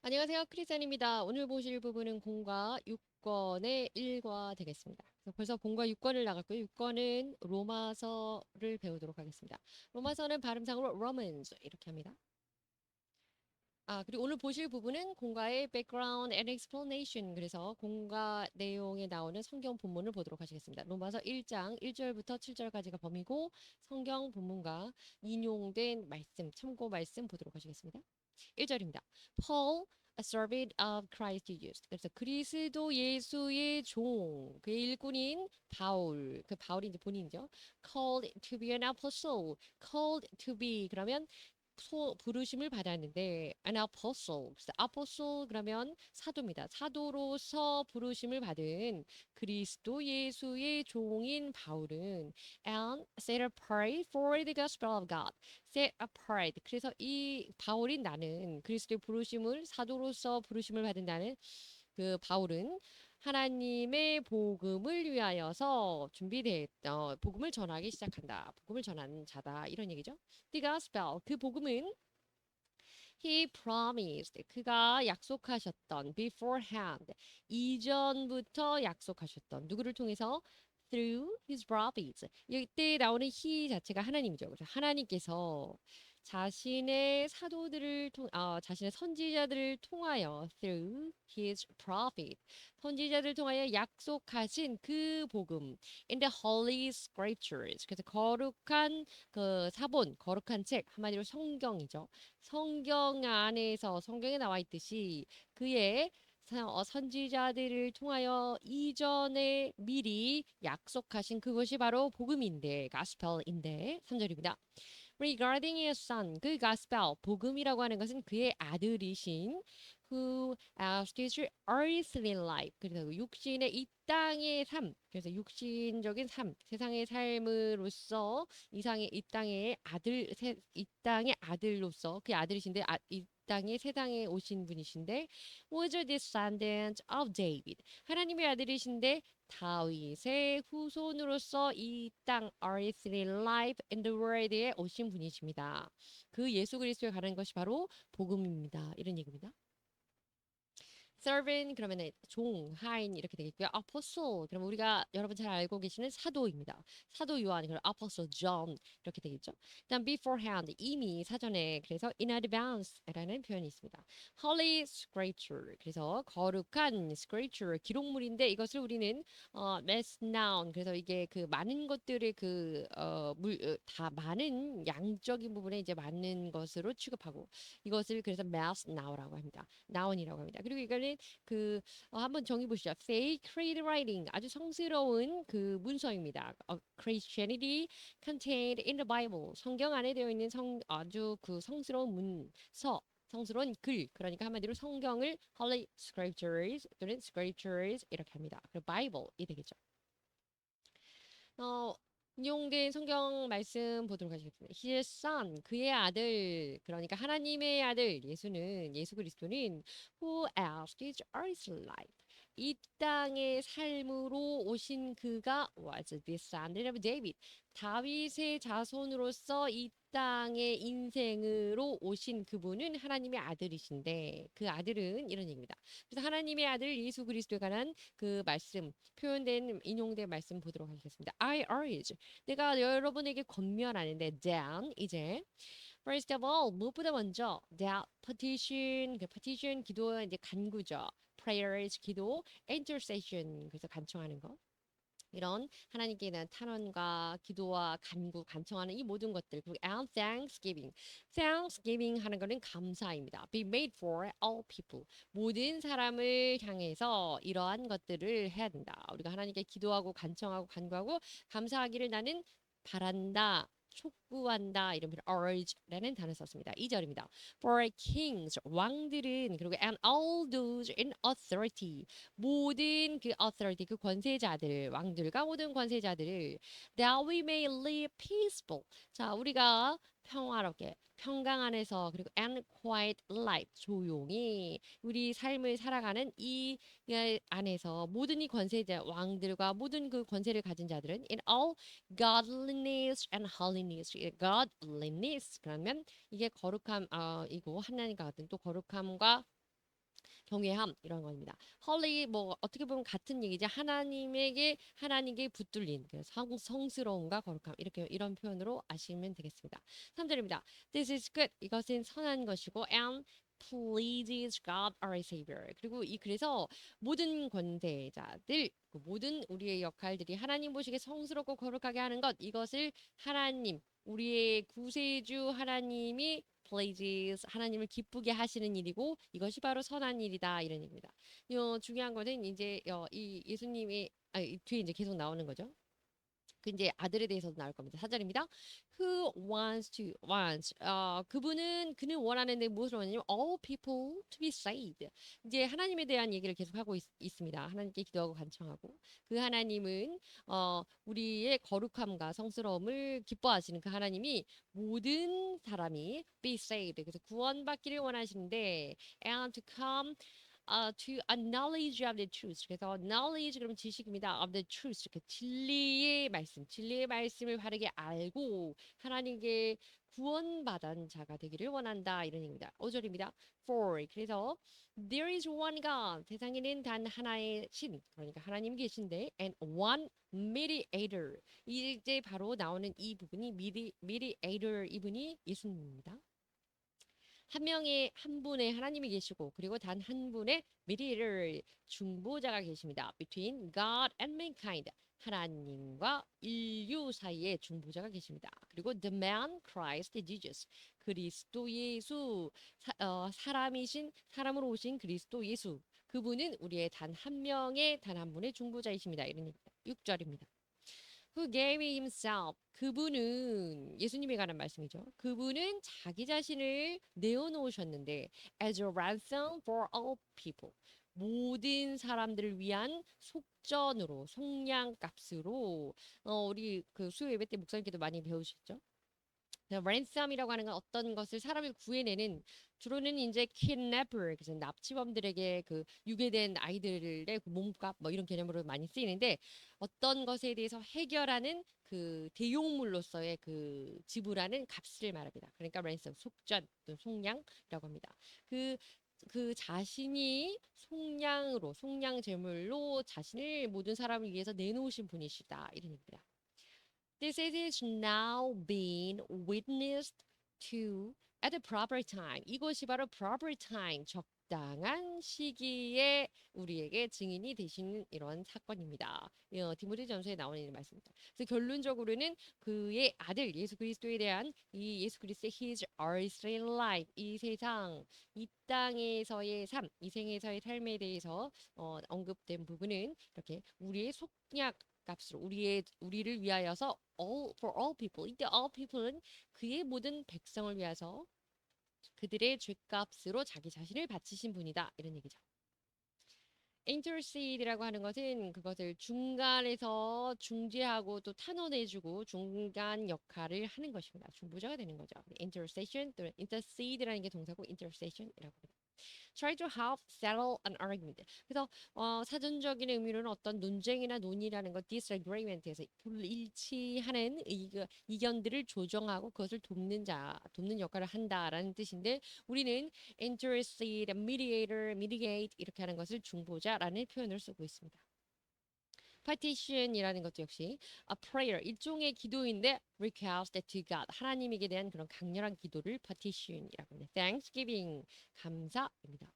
안녕하세요. 크리스찬입니다. 오늘 보실 부분은 공과 6권의 1과 되겠습니다. 그래서 벌써 공과 6권을 나갔고요. 6권은 로마서를 배우도록 하겠습니다. 로마서는 발음상으로 Romans 이렇게 합니다. 그리고 오늘 보실 부분은 공과의 background and explanation. 그래서 공과 내용에 나오는 성경 본문을 보도록 하시겠습니다. 로마서 1장 1절부터 7절까지가 범위고 성경 본문과 인용된 말씀, 참고 말씀 보도록 하시겠습니다. 1절입니다. Paul, a servant of Christ Jesus. 그래서 그리스도 예수의 종, 그의 일꾼인 바울, 그 바울이 이제 본인이죠. Called to be an apostle. Called to be 그러면 부르심을 받았는데 an apostle, 그래서 apostle 그러면 사도입니다. 사도로서 부르심을 받은 그리스도 예수의 종인 바울은 and set apart for the gospel of God. set apart. 그래서 이 바울인 나는 그리스도의 부르심을 사도로서 부르심을 받은 나는 그 바울은 하나님의 복음을 위하여서 복음을 전하기 시작한다. 복음을 전하는 자다. 이런 얘기죠. The gospel, 그 복음은 he promised, 그가 약속하셨던 beforehand, 이전부터 약속하셨던 누구를 통해서 through his prophets. 이때 나오는 he 자체가 하나님이죠. 그래서 하나님께서 자신의 선지자들을 통하여 through his prophet, 선지자들을 통하여 약속하신 그 복음 in the holy scriptures. 그래서 거룩한 그 사본, 거룩한 책, 한마디로 성경이죠. 성경 안에서 성경에 나와 있듯이 그의 선지자들을 통하여 이전에 미리 약속하신 그것이 바로 복음인데, 가스펠인데, 3절입니다. Regarding his son, 그 가스펠, 복음이라고 하는 것은 그의 아들이신 who asked his earthly life. 그래서 육신의 이 땅의 삶, 그래서 육신적인 삶, 세상의 삶으로서 이 땅의 이 땅의 아들로서 그 아들이신데 이 땅에 세상에 오신 분이신데 was a descendant of David. 하나님의 아들이신데 다윗의 후손으로서 이 땅 earthly life and the world에 오신 분이십니다. 그 예수 그리스도에 가는 것이 바로 복음입니다. 이런 얘기입니다. servant 그러면은 종, 하인 이렇게 되겠고요. apostle 그러면 우리가 여러분 잘 알고 계시는 사도입니다. 사도 요한 그리고 apostle John 이렇게 되겠죠. 일단 beforehand 이미 사전에 그래서 in advance라는 표현이 있습니다. holy scripture 그래서 거룩한 scripture 기록물인데 이것을 우리는 mass noun 그래서 이게 그 많은 것들의 다 많은 양적인 부분에 이제 많은 것으로 취급하고 이것을 그래서 mass noun이라고 합니다. noun이라고 합니다. 그리고 이거는 한번 정의 보시죠. fake creed writing 아주 성스러운 그 문서입니다. Christianity contained in the Bible 성경 안에 되어 있는 아주 그 성스러운 문서 성스러운 글 그러니까 한마디로 성경을 Holy Scriptures 또는 Scriptures 이렇게 합니다. 그 Bible이 되겠죠. 어, 인용된 성경 말씀 보도록 하겠습니다. His son, 그의 아들, 그러니까 하나님의 아들, 예수 그리스도는 who asked his earthly life. 이 땅의 삶으로 오신 그가 was the son of David. 다윗의 자손으로서 이 땅의 인생으로 오신 그분은 하나님의 아들이신데 그 아들은 이런 얘기입니다. 그래서 하나님의 아들 예수 그리스도에 관한 그 말씀 표현된 인용된 말씀 보도록 하겠습니다. I urge 내가 여러분에게 권면하는데 down 이제 first of all 무엇보다 먼저 that petition 그 petition 기도 이제 간구죠. prayers 기도 intercession 그래서 간청하는 거 이런 하나님께 대한 탄원과 기도와 간구, 간청하는 이 모든 것들 그리고 and thanksgiving 하는 것은 감사입니다. Be made for all people 모든 사람을 향해서 이러한 것들을 해야 된다. 우리가 하나님께 기도하고 간청하고 간구하고 감사하기를 나는 바란다. 촉구한다 이런 표현 urge라는 단어 썼습니다. 2절입니다. For kings 왕들은 그리고 and all those in authority 모든 그 authority 그 권세자들 왕들과 모든 권세자들을 that we may live peaceful 자 우리가 평화롭게 평강 안에서 그리고 and quiet life 조용히 우리 삶을 살아가는 이 안에서 모든 이 권세자 왕들과 모든 그 권세를 가진 자들은 in all godliness and holiness godliness 그러면 이게 거룩함 이고 하나님과 같은 또 거룩함과 경외함 이런 겁니다. 헐리 뭐 어떻게 보면 같은 얘기지. 하나님께 붙들린 그 성스러움과 거룩함 이렇게 이런 표현으로 아시면 되겠습니다. 3절입니다. This is good. 이것은 선한 것이고 and pleases God our Savior. 그리고 그래서 모든 권세자들 그 모든 우리의 역할들이 하나님 보시기에 성스럽고 거룩하게 하는 것 이것을 하나님 우리의 구세주 하나님이 pleases 하나님을 기쁘게 하시는 일이고 이것이 바로 선한 일이다 이런 얘기입니다. 중요한 거는 이제 이 예수님이 뒤에 이제 계속 나오는 거죠. 그 이제 아들에 대해서도 나올 겁니다. 4절입니다. Who wants 그는 원하는데 무엇을 원하냐면 all people to be saved. 이제 하나님에 대한 얘기를 계속 하고 있습니다. 하나님께 기도하고 간청하고 그 하나님은 우리의 거룩함과 성스러움을 기뻐하시는 그 하나님이 모든 사람이 be saved 그래서 구원받기를 원하시는데 and to come to a knowledge of the truth. 그래서 knowledge 그러면 지식입니다. of the truth. 이렇게 진리의 말씀을 바르게 알고 하나님께 구원받은 자가 되기를 원한다. 이런 얘기입니다. 5절입니다. For 그래서 there is one God. 세상에는 단 하나의 신. 그러니까 하나님 계신데 and one mediator. 이제 바로 나오는 이 부분이 mediator 이분이 예수님입니다. 한 분의 하나님이 계시고 그리고 단 한 분의 미디를 중보자가 계십니다. Between God and mankind. 하나님과 인류 사이에 중보자가 계십니다. 그리고 the man Christ Jesus. 그리스도 예수 사람으로 오신 그리스도 예수. 그분은 우리의 단 한 분의 중보자이십니다. 이런 얘기입니다. 6절입니다. Who gave himself. 그분은 예수님에 관한 말씀이죠. 그분은 자기 자신을 내어놓으셨는데 as a ransom for all people. 모든 사람들을 위한 속량값으로 우리 그 수요 예배 때 목사님께도 많이 배우셨죠? 랜섬이라고 하는 건 어떤 것을 사람을 구해내는 주로는 이제 kidnapper 그래서 납치범들에게 그 유괴된 아이들의 그 몸값 뭐 이런 개념으로 많이 쓰이는데 어떤 것에 대해서 해결하는 그 대용물로서의 그 지불하는 값을 말합니다. 그러니까 랜섬 속전 또는 속량이라고 합니다. 그 자신이 속량 제물로 자신을 모든 사람을 위해서 내놓으신 분이시다 이런 얘기입니다. This is now being witnessed to at the proper time. 이것이 바로 proper time, 적당한 시기에 우리에게 증인이 되시는 이런 사건입니다. 디모데전서에 나오는 이 말씀입니다. 그래서 결론적으로는 그의 아들 예수 그리스도에 대한 이 예수 그리스도의 His earthly life, 이 세상, 이 땅에서의 삶, 이 생에서의 삶에 대해서 언급된 부분은 이렇게 우리의 속약 값으로 우리를 위하여서 for all people. 이때 all people은 그의 모든 백성을 위해서 그들의 죄값으로 자기 자신을 바치신 분이다. 이런 얘기죠. intercede라고 하는 것은 그것을 중간에서 중재하고 또 탄원해주고 중간 역할을 하는 것입니다. 중보자가 되는 거죠. intercession 또는 intercede라는 게 동사고 intercession이라고 합니다. Try to help settle an argument. 그래서 사전적인 의미로는 어떤 논쟁이나 논의라는 것, disagreement에서 불일치하는 의견들을 조정하고 그것을 돕는 역할을 한다라는 뜻인데 우리는 intercede, mediator, mitigate 이렇게 하는 것을 중보자라는 표현을 쓰고 있습니다. petition이라는 것도 역시 a prayer 일종의 기도인데 request to God 하나님에게 대한 그런 강렬한 기도를 petition이라고 합니다. Thanksgiving 감사입니다.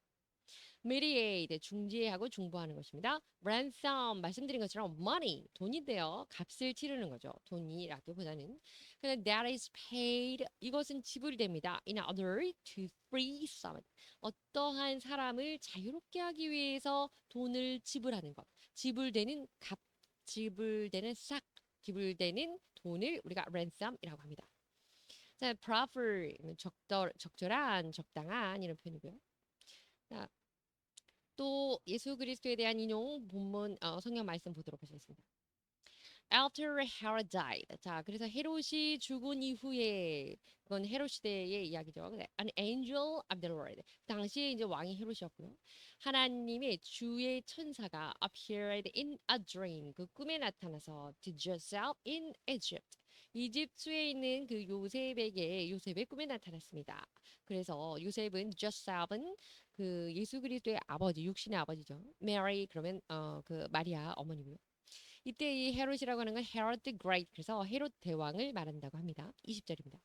mediate 중재하고 중보하는 것입니다. ransom 말씀드린 것처럼 money 돈인데요. 값을 치르는 거죠. 돈이라기보다는 that is paid 이것은 지불됩니다. in order to free someone 어떠한 사람을 자유롭게 하기 위해서 돈을 지불하는 것. 지불되는 지불되는 돈을 우리가 ransom이라고 합니다. 자, proper 적절한, 적당한 이런 표현이고요. 자, 또 예수 그리스도에 대한 인용 본문 성경 말씀 보도록 하겠습니다. After Herod died. 자, 그래서 헤롯이 죽은 이후에 그건 헤롯 시대의 이야기죠. An angel of the Lord. 당시에 이제 왕이 헤롯이었고요. 하나님의 주의 천사가 appeared in a dream. 그 꿈에 나타나서 to Joseph in Egypt. 이집트에 있는 그 요셉에게 요셉의 꿈에 나타났습니다. 그래서 요셉은 조셉은 그 예수 그리스도의 아버지, 육신의 아버지죠. 메리 그러면 그 마리아 어머니고요. 이때 이 헤롯이라고 하는 건 헤롯 the Great 그래서 헤롯 대왕을 말한다고 합니다. 20절입니다.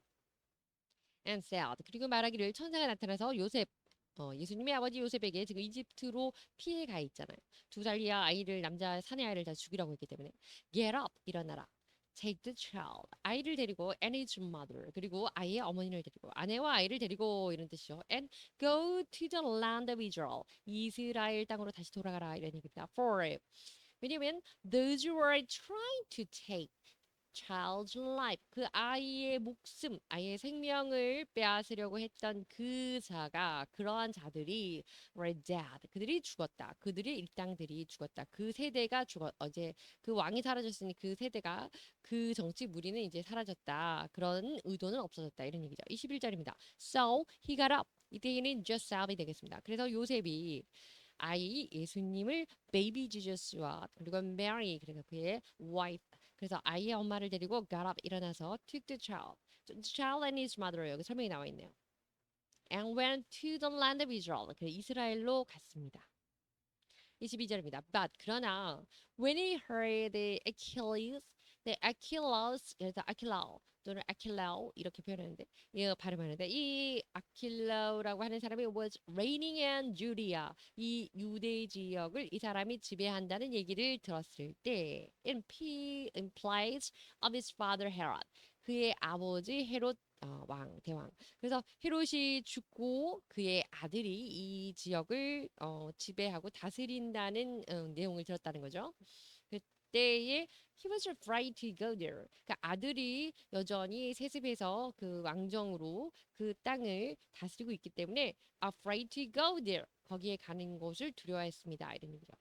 And said 그리고 말하기를 천사가 나타나서 요셉 예수님의 아버지 요셉에게 지금 이집트로 피해 가 있잖아요. 2살 이하 아이를 남자 사내 아이를 다 죽이라고 했기 때문에 get up 일어나라. Take the child 아이를 데리고 and his mother 그리고 아이의 어머니를 데리고 아내와 아이를 데리고 이런 뜻이죠. And go to the land of Israel 이스라엘 땅으로 다시 돌아가라 이런 얘기입니다. For 왜냐면 those who are trying to take child's life 그 아이의 목숨, 아이의 생명을 빼앗으려고 했던 그 자가 그러한 자들이 were dead. 그들이 죽었다. 그들의 일당들이 죽었다. 그 세대가 죽었 어제 그 왕이 사라졌으니 그 세대가 그 정치 무리는 이제 사라졌다. 그런 의도는 없어졌다. 이런 얘기죠. 21절입니다. So he got up. 이때는 Joseph이 되겠습니다. 그래서 요셉이 아이 예수님을 베이비 지저스와 그리고 메리 그래서 그의 와이프 그래서 아이의 엄마를 데리고 got up 일어나서 took the child and his mother 여기 설명이 나와 있네요. And went to the land of Israel 그 이스라엘로 갔습니다. 22절입니다. But 그러나 when he heard the Achilles 그래서 아킬라오 또는 아킬라오 이렇게 표현하는데 이거 발음하는데 이 아킬라오라고 하는 사람이 was reigning in Judea 이 유대 지역을 이 사람이 지배한다는 얘기를 들었을 때 in place of his father Herod 그의 아버지 헤롯 왕 대왕 그래서 헤롯이 죽고 그의 아들이 이 지역을 지배하고 다스린다는 내용을 들었다는 거죠. 그때에 he was afraid to go there. 그러니까 아들이 여전히 세습해서 그 왕정으로 그 땅을 다스리고 있기 때문에 afraid to go there. 거기에 가는 것을 두려워했습니다. 이런 얘기죠.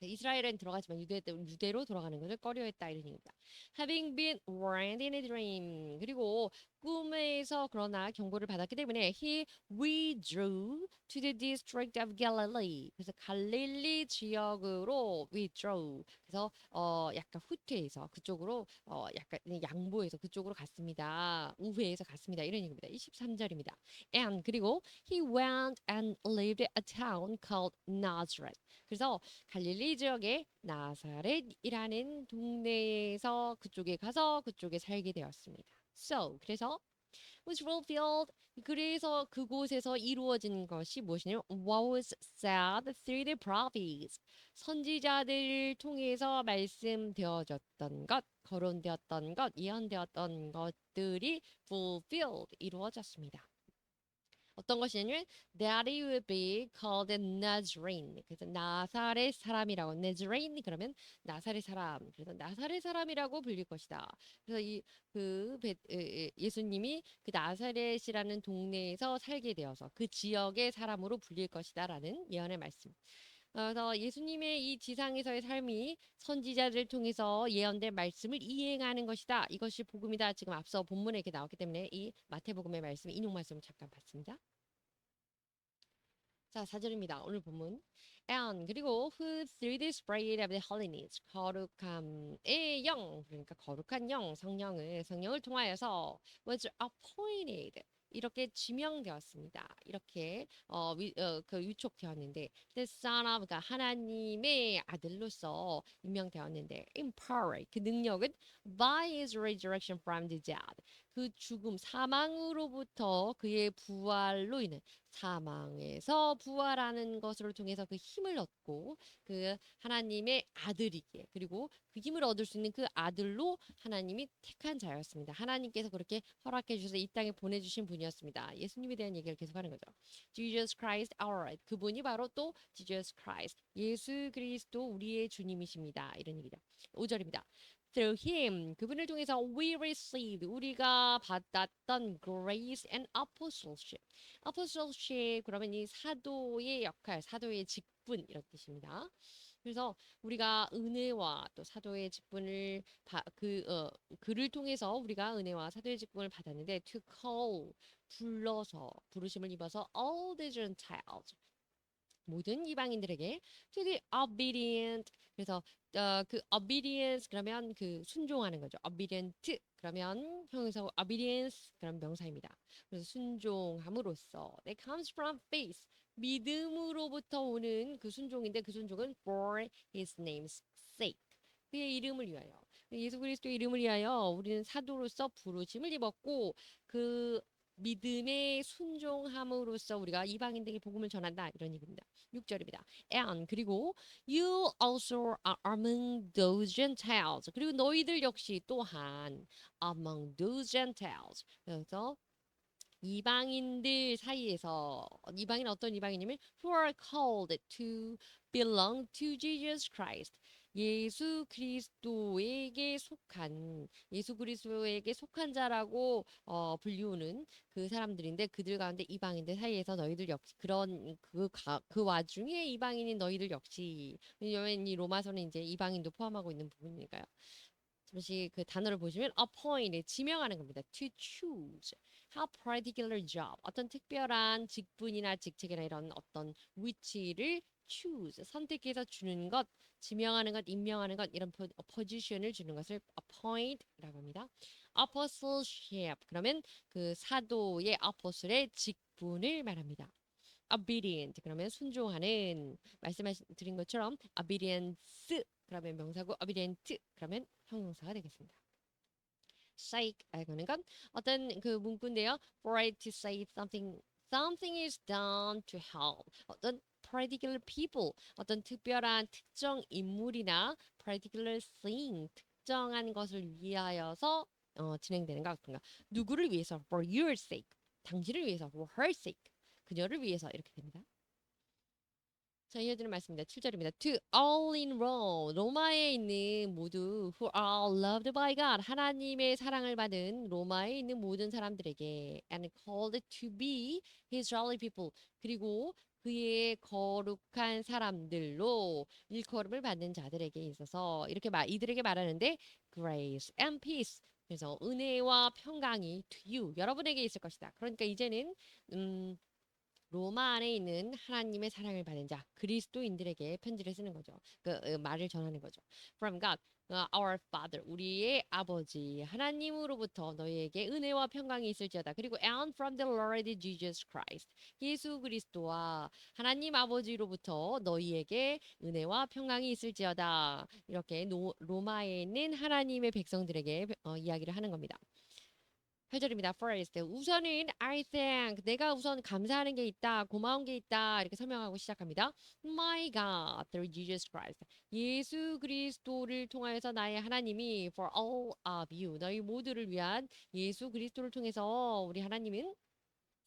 이스라엘은 들어가지만 유대로 돌아가는 것을 꺼려했다 이런 얘기입니다. Having been warned in a dream 그리고 꿈에서 그러나 경고를 받았기 때문에 he withdrew to the district of Galilee. 그래서 갈릴리 지역으로 withdrew. 그래서 약간 후퇴해서 그쪽으로 약간 양보해서 그쪽으로 갔습니다. 우회해서 갔습니다. 이런 얘기입니다. 23절입니다. And 그리고 he went and lived a town called Nazareth. 그래서 갈릴리 지역의 나사렛이라는 동네에서 그쪽에 가서 그쪽에 살게 되었습니다. So 그래서 was fulfilled 그래서 그곳에서 이루어진 것이 무엇이냐면 what was said through the prophets 선지자들을 통해서 말씀되어졌던 것 거론되었던 것 예언되었던 것들이 fulfilled 이루어졌습니다. 어떤 것이냐면 that he would be called a Nazarene. 그래서 나사렛 사람이라고 Nazarene 그러면 나사렛 사람. 그래서 나사렛 사람이라고 불릴 것이다. 그래서 이그 예수님이 그 나사렛이라는 동네에서 살게 되어서 그 지역의 사람으로 불릴 것이다라는 예언의 말씀. 그래서 예수님의 이 지상에서의 삶이 선지자들을 통해서 예언된 말씀을 이행하는 것이다. 이것이 복음이다. 지금 앞서 본문에 이렇게 나왔기 때문에 이 마태복음의 말씀, 인용 말씀을 잠깐 봤습니다. 자, 4절입니다. 오늘 본문. And 그리고 who through the spirit of the holiness 거룩함의 영 그러니까 거룩한 영 성령을 통하여서 was appointed 이렇게 지명되었습니다. 이렇게 그 위촉되었는데 the son of 그러니까 하나님의 아들로서 임명되었는데 empowered 그 능력은 by his resurrection from the dead 그 죽음 사망으로부터 그의 부활로 인해 사망에서 부활하는 것을 통해서 그 힘을 얻고 그 하나님의 아들이기에 그리고 그 힘을 얻을 수 있는 그 아들로 하나님이 택한 자였습니다. 하나님께서 그렇게 허락해 주셔서 이 땅에 보내주신 분이었습니다. 예수님에 대한 얘기를 계속하는 거죠. Jesus Christ our Lord. 그분이 바로 또 Jesus Christ. 예수 그리스도 우리의 주님이십니다. 이런 얘기죠. 5절입니다. Through him 그분을 통해서 we received 우리가 받았던 grace and apostleship. apostleship 그러면 이 사도의 역할, 사도의 직분 이런 뜻입니다. 그래서 우리가 은혜와 또 사도의 직분을 그를 통해서 우리가 은혜와 사도의 직분을 받았는데 to call 불러서 부르심을 입어서 all the Gentiles 모든 이방인들에게 to the obedient. 그래서 그 obedience 그러면 그 순종하는 거죠. obedient 그러면 형용사 obedience 그럼 명사입니다. 그래서 순종함으로써 that comes from faith. 믿음으로부터 오는 그 순종인데 그 순종은 for his name's sake. 그의 이름을 위하여. 예수 그리스도의 이름을 위하여 우리는 사도로서 부르심을 입었고 그 믿음에 순종함으로써 우리가 이방인들에게 복음을 전한다 이런 얘기입니다. 6절입니다. And 그리고 you also are among those Gentiles. 그리고 너희들 역시 또한 among those Gentiles. 그래서 이방인들 사이에서 이방인 어떤 이방인이면 who are called to belong to Jesus Christ. 예수 그리스도에게 속한 예수 그리스도에게 속한 자라고 불리우는 그 사람들인데 그들 가운데 이방인들 사이에서 너희들 역시 그런 그 와중에 이방인인 너희들 역시 왜냐면 이 로마서는 이제 이방인도 포함하고 있는 부분이니까요. 잠시 그 단어를 보시면 appoint 지명하는 겁니다. to choose. how particular job 어떤 특별한 직분이나 직책이나 이런 어떤 위치를 choose 선택해서 주는 것, 지명하는 것, 임명하는 것 이런 포지션을 주는 것을 appoint라고 합니다. apostleship 그러면 그 사도의 apostle의 직분을 말합니다. obedient 그러면 순종하는 말씀하신 드린 것처럼 obedience 그러면 명사고 obedient 그러면 형용사가 되겠습니다. sake 하는 건 어떤 그 문구인데요. for it to say something is done to help 어떤 particular people 어떤 특별한 특정 인물이나 particular thing 특정한 것을 위하여서 진행되는 것 같은가. 누구를 위해서 for your sake 당신을 위해서 for her sake 그녀를 위해서 이렇게 됩니다. 자, 이어지는 말씀입니다. 7절입니다. To all in Rome, 로마에 있는 모두 who are loved by God, 하나님의 사랑을 받은 로마에 있는 모든 사람들에게 and called to be his holy people, 그리고 그의 거룩한 사람들로 일컬음을 받는 자들에게 있어서 이렇게 이들에게 말하는데 grace and peace, 그래서 은혜와 평강이 to you, 여러분에게 있을 것이다. 그러니까 이제는 로마 안에 있는 하나님의 사랑을 받은 자 그리스도인들에게 편지를 쓰는 거죠. 말을 전하는 거죠. From God, our Father, 우리의 아버지 하나님으로부터 너희에게 은혜와 평강이 있을지어다. 그리고 and from the Lord Jesus Christ, 예수 그리스도와 하나님 아버지로부터 너희에게 은혜와 평강이 있을지어다. 이렇게 로마에 있는 하나님의 백성들에게 이야기를 하는 겁니다. 8절입니다. First, 우선은 I thank, 내가 우선 감사하는 게 있다, 고마운 게 있다 이렇게 설명하고 시작합니다. My God, through Jesus Christ, 예수 그리스도를 통하여서 나의 하나님이 for all of you, 너희 모두를 위한 예수 그리스도를 통해서 우리 하나님이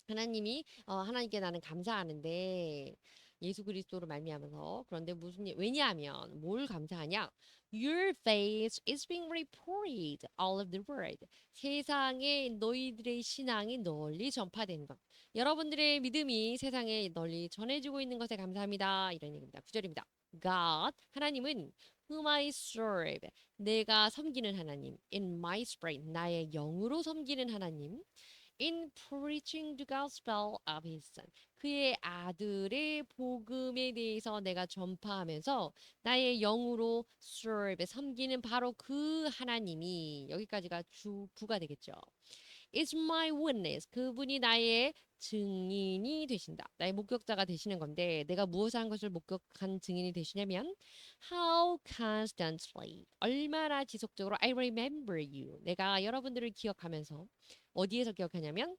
하나님께 나는 감사하는데 예수 그리스도로 말미암아서 그런데 왜냐하면 뭘 감사하냐? Your faith is being reported all of the world. 세상에 너희들의 신앙이 널리 전파되는 것. 여러분들의 믿음이 세상에 널리 전해지고 있는 것에 감사합니다. 이런 얘기입니다. 9절입니다. God, 하나님은 whom I serve, 내가 섬기는 하나님. In my spirit, 나의 영으로 섬기는 하나님. In preaching the gospel of his son. 그의 아들의 복음에 대해서 내가 전파하면서 나의 영으로 serve, 섬기는 바로 그 하나님이 여기까지가 주부가 되겠죠. Is my witness. 그분이 나의 증인이 되신다. 나의 목격자가 되시는 건데 내가 무엇을 한 것을 목격한 증인이 되시냐면 how constantly 얼마나 지속적으로 I remember you. 내가 여러분들을 기억하면서 어디에서 기억하냐면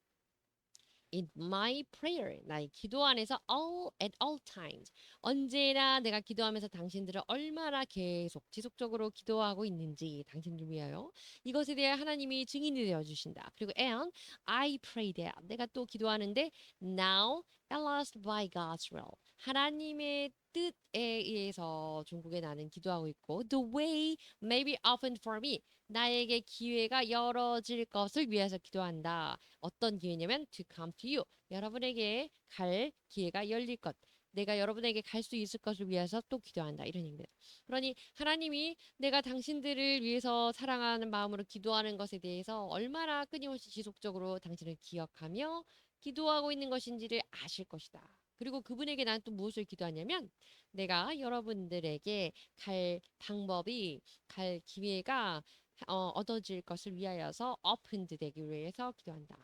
in my prayer 나의 기도 안에서 all at all times 언제나 내가 기도하면서 당신들을 얼마나 계속 지속적으로 기도하고 있는지 당신들 위하여 이것에 대해 하나님이 증인이 되어 주신다. 그리고 and I pray that 내가 또 기도하는데 now at last by God's will 하나님의 뜻에 의해서 종국에 나는 기도하고 있고 the way may be opened for me 나에게 기회가 열어질 것을 위해서 기도한다. 어떤 기회냐면 to come to you. 여러분에게 갈 기회가 열릴 것. 내가 여러분에게 갈 수 있을 것을 위해서 또 기도한다. 이런 얘기입니다. 그러니 하나님이 내가 당신들을 위해서 사랑하는 마음으로 기도하는 것에 대해서 얼마나 끊임없이 지속적으로 당신을 기억하며 기도하고 있는 것인지를 아실 것이다. 그리고 그분에게 난 또 무엇을 기도하냐면 내가 여러분들에게 갈 방법이 갈 기회가 얻어질 것을 위하여서 opened 되기 위해서 기도한다.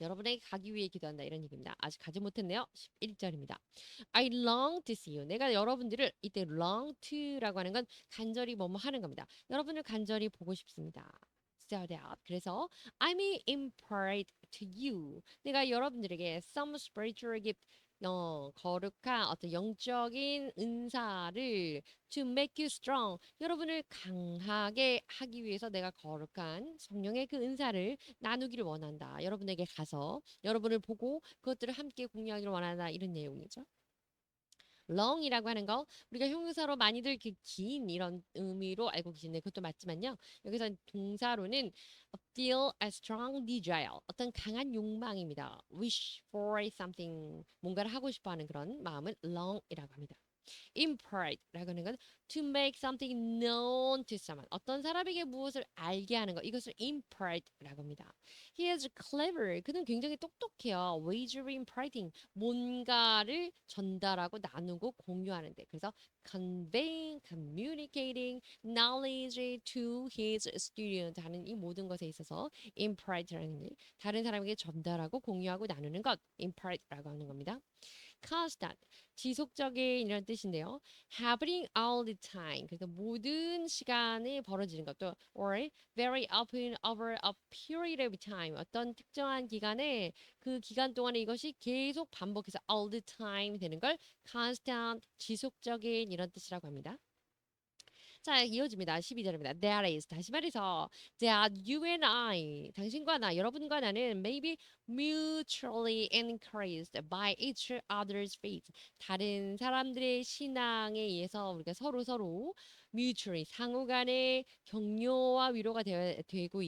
여러분에게 가기 위해 기도한다. 이런 얘기입니다. 아직 가지 못했네요. 11절입니다. I long to see you. 내가 여러분들을 이때 long to라고 하는 건 간절히 뭐뭐 하는 겁니다. 여러분을 간절히 보고 싶습니다. So that. 그래서 I may impart to you. 내가 여러분들에게 some spiritual gift 거룩한 어떤 영적인 은사를 to make you strong. 여러분을 강하게 하기 위해서 내가 거룩한 성령의 그 은사를 나누기를 원한다. 여러분에게 가서 여러분을 보고 그것들을 함께 공유하기를 원한다. 이런 내용이죠. long이라고 하는 거 우리가 형용사로 많이들 긴 이런 의미로 알고 계시는데 그것도 맞지만요. 여기서 동사로는 feel a strong desire 어떤 강한 욕망입니다. wish for something 뭔가를 하고 싶어하는 그런 마음을 long이라고 합니다. impart라고 하는 건 to make something known to someone. 어떤 사람에게 무엇을 알게 하는 것. 이것을 impart라고 합니다. He is clever. 그는 굉장히 똑똑해요. ways of imparting. 뭔가를 전달하고 나누고 공유하는데. 그래서 conveying, communicating knowledge to his student 하는 이 모든 것에 있어서 impart라는 일. 다른 사람에게 전달하고 공유하고 나누는 것. impart라고 하는 겁니다. constant, 지속적인 이런 뜻인데요. happening all the time. 그래서 모든 시간에 벌어지는 것도 or very often over a period of time. 어떤 특정한 기간에 그 기간 동안에 이것이 계속 반복해서 all the time 되는 걸 constant, 지속적인 이런 뜻이라고 합니다. 자, 이어집니다. 12절입니다. That is, 다시 말해서 that you and I, 당신과 나, 여러분과 나는 maybe mutually encouraged by each other's faith. 다른 사람들의 신앙에 의해서 우리가 서로 mutually, 상호 간에 격려와 위로가 되고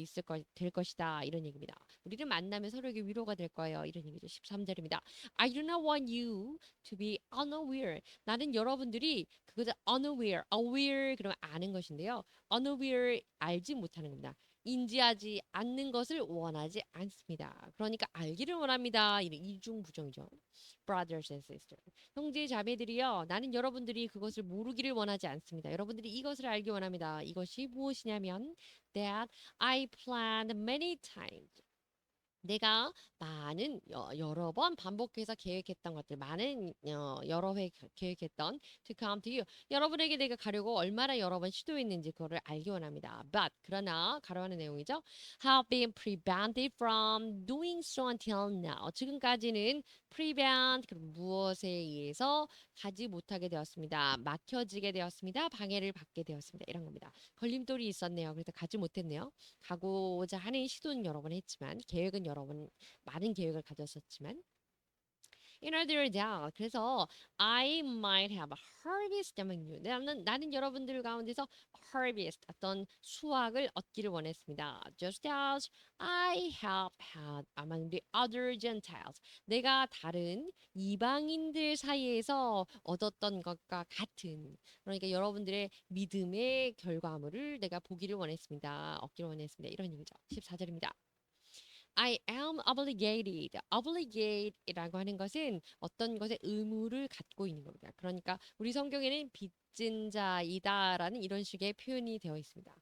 될 것이다. 이런 얘기입니다. 우리를 만나면 서로에게 위로가 될 거예요. 이런 얘기죠. 13절입니다. I do not want you to be unaware. 나는 여러분들이 그것을 aware 그러면 아는 것인데요. unaware 알지 못하는 겁니다. 인지하지 않는 것을 원하지 않습니다. 그러니까 알기를 원합니다. 이런 이중부정이죠. brothers and sisters. 형제 자매들이요. 나는 여러분들이 그것을 모르기를 원하지 않습니다. 여러분들이 이것을 알기 원합니다. 이것이 무엇이냐면 that I planned many times. 내가 많은 여러 번 반복해서 계획했던 것들 많은 여러 회 계획했던 to come to you 여러분에게 내가 가려고 얼마나 여러 번 시도했는지 그거를 알기 원합니다. But 그러나 가로하는 내용이죠. Have been prevented from doing so until now. 지금까지는 prevent 그럼 무엇에 의해서 가지 못하게 되었습니다. 막혀지게 되었습니다. 방해를 받게 되었습니다. 이런 겁니다. 걸림돌이 있었네요. 그래서 가지 못했네요. 가고자 하는 시도는 여러 번 했지만 계획은 여러 번 많은 계획을 가졌었지만 in order that 그래서 I might have a harvest among you 나는 여러분들 가운데서 harvest 어떤 수확을 얻기를 원했습니다. Just as I have had among the other Gentiles 내가 다른 이방인들 사이에서 얻었던 것과 같은 그러니까 여러분들의 믿음의 결과물을 내가 보기를 원했습니다. 얻기를 원했습니다. 이런 얘기죠. 14절입니다. I am obligated. obligate이라고 하는 것은 어떤 것에 의무를 갖고 있는 겁니다. 그러니까 우리 성경에는 빚진 자이다라는 이런 식의 표현이 되어 있습니다.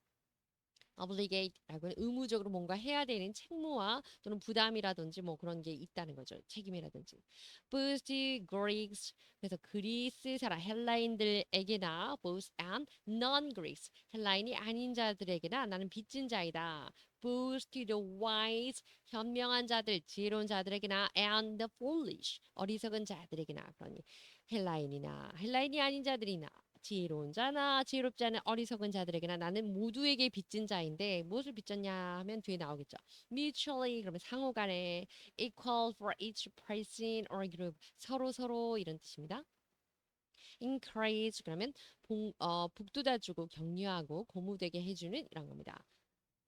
obligate라고는 의무적으로 뭔가 해야 되는 책무와 또는 부담이라든지 뭐 그런 게 있다는 거죠. 책임이라든지. both Greeks 그래서 그리스 사람 헬라인들에게나 both and non-Greeks 헬라인이 아닌 자들에게나 나는 빚진 자이다. both to the wise 현명한 자들 지혜로운 자들에게나 and the foolish 어리석은 자들에게나 그러니 헬라인이 아닌 자들이나 지혜로운 자나 지혜롭지 않은 어리석은 자들에게나 나는 모두에게 빚진 자인데 무엇을 빚졌냐 하면 뒤에 나오겠죠. mutually 그러면 상호간에 equal for each person or group 서로 이런 뜻입니다. encourage 그러면 북돋아주고 격려하고 고무되게 해주는 이런 겁니다.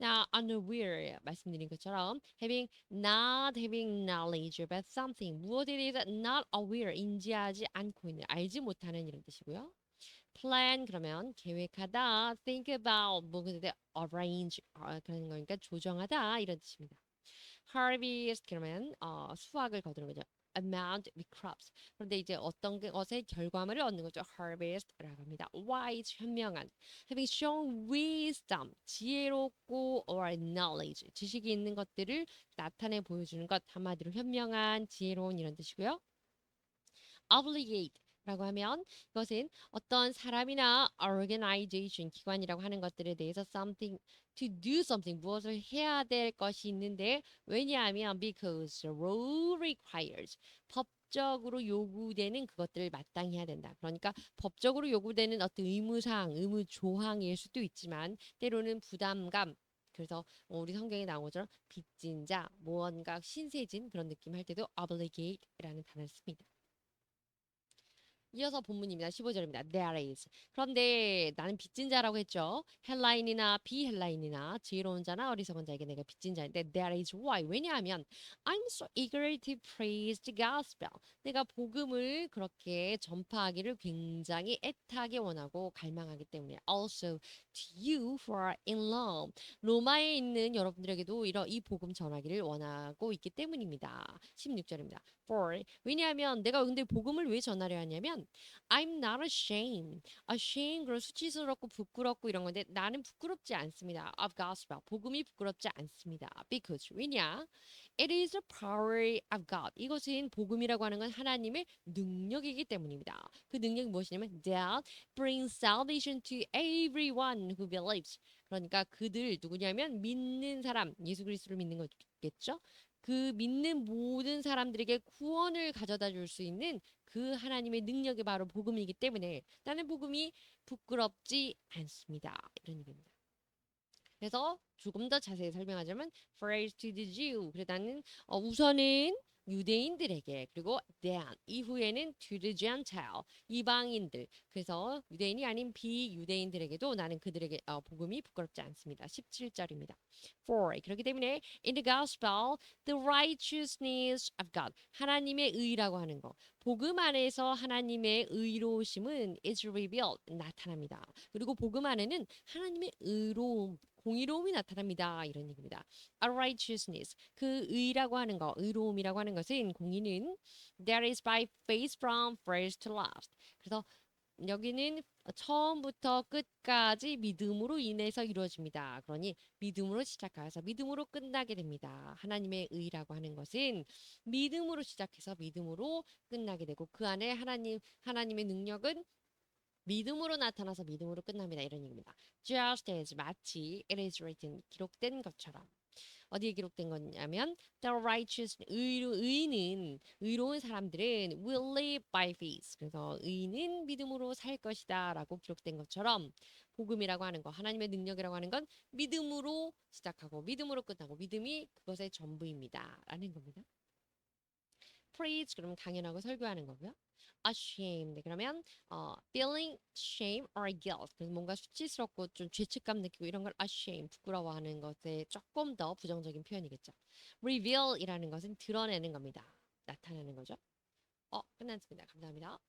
Now, unaware 말씀드린 것처럼 not having knowledge about something 무엇에 대해서 not aware 인지하지 않고 있는 알지 못하는 이런 뜻이고요. plan 그러면 계획하다, think about 뭐 근데 arrange 그런 거니까 조정하다 이런 뜻입니다. harvest 그러면 수확을 거두는 거죠. amount with crops. 그런데 이제 어떤 것의 결과물을 얻는 거죠. harvest라고 합니다. wise 현명한. having shown wisdom 지혜롭고 or knowledge 지식이 있는 것들을 나타내 보여주는 것 한마디로 현명한 지혜로운 이런 뜻이고요. obligate 라고 하면 이것은 어떤 사람이나 organization, 기관이라고 하는 것들에 대해서 something, to do something, 무엇을 해야 될 것이 있는데 왜냐하면 because the law requires, 법적으로 요구되는 그것들을 마땅히 해야 된다. 그러니까 법적으로 요구되는 어떤 의무사항, 의무조항일 수도 있지만 때로는 부담감, 그래서 우리 성경에 나온 것처럼 빚진 자, 무언가 신세진 그런 느낌 할 때도 obligate라는 단어를 씁니다. 이어서 본문입니다. 15절입니다. There is. 그런데 나는 빚진 자라고 했죠. 헬라인이나 비헬라인이나 지혜로운 자나 어리석은 자에게 내가 빚진 자인데 there is why. 왜냐하면 I'm so eager to praise the gospel. 내가 복음을 그렇게 전파하기를 굉장히 애타게 원하고 갈망하기 때문에 also to you who are in Rome. 로마에 있는 여러분들에게도 이 복음 전하기를 원하고 있기 때문입니다. 16절입니다. For 왜냐하면 내가 근데 복음을 왜 전하려 하냐면 I'm not ashamed. ashamed 그런 수치스럽고 부끄럽고 이런 건데 나는 부끄럽지 않습니다. of gospel 복음이 부끄럽지 않습니다. because 왜냐? It is the power of God. 이것은 복음이라고 하는 건 하나님의 능력이기 때문입니다. 그 능력이 무엇이냐면 that brings salvation to everyone who believes. 그러니까 그들 누구냐면 믿는 사람, 예수 그리스도를 믿는 거겠죠? 그 믿는 모든 사람들에게 구원을 가져다 줄 수 있는 그 하나님의 능력이 바로 복음이기 때문에 나는 복음이 부끄럽지 않습니다. 이런 얘기입니다. 그래서 조금 더 자세히 설명하자면 first to the Jew. 그래서 나는 우선은 유대인들에게 그리고 then 이후에는 to the Gentile 이방인들 그래서 유대인이 아닌 비유대인들에게도 나는 그들에게 복음이 부끄럽지 않습니다. 17절입니다. For 그렇기 때문에 in the gospel the righteousness of God 하나님의 의라고 하는 거 복음 안에서 하나님의 의로우심은 is revealed 나타납니다. 그리고 복음 안에는 하나님의 의로움 공의로움이 나타납니다. 이런 얘기입니다. A righteousness 그 의라고 하는 거, 의로움이라고 하는 것은 공의는 that is by faith from first to last. 그래서 여기는 처음부터 끝까지 믿음으로 인해서 이루어집니다. 그러니 믿음으로 시작해서 믿음으로 끝나게 됩니다. 하나님의 의라고 하는 것은 믿음으로 시작해서 믿음으로 끝나게 되고 그 안에 하나님의 능력은 믿음으로 나타나서 믿음으로 끝납니다. 이런 얘기입니다. Just as 마치 it is written 기록된 것처럼 어디에 기록된 거냐면 the righteous 의로운 사람들은 will live by faith. 그래서 의인은 믿음으로 살 것이다라고 기록된 것처럼 복음이라고 하는 거 하나님의 능력이라고 하는 건 믿음으로 시작하고 믿음으로 끝나고 믿음이 그것의 전부입니다라는 겁니다. Preach 그러면 강연하고 설교하는 거고요. Ashamed 그러면 feeling shame or guilt 그래서 뭔가 수치스럽고 좀 죄책감 느끼고 이런 걸 ashamed 부끄러워하는 것에 조금 더 부정적인 표현이겠죠. Reveal이라는 것은 드러내는 겁니다. 나타내는 거죠. 끝났습니다. 감사합니다.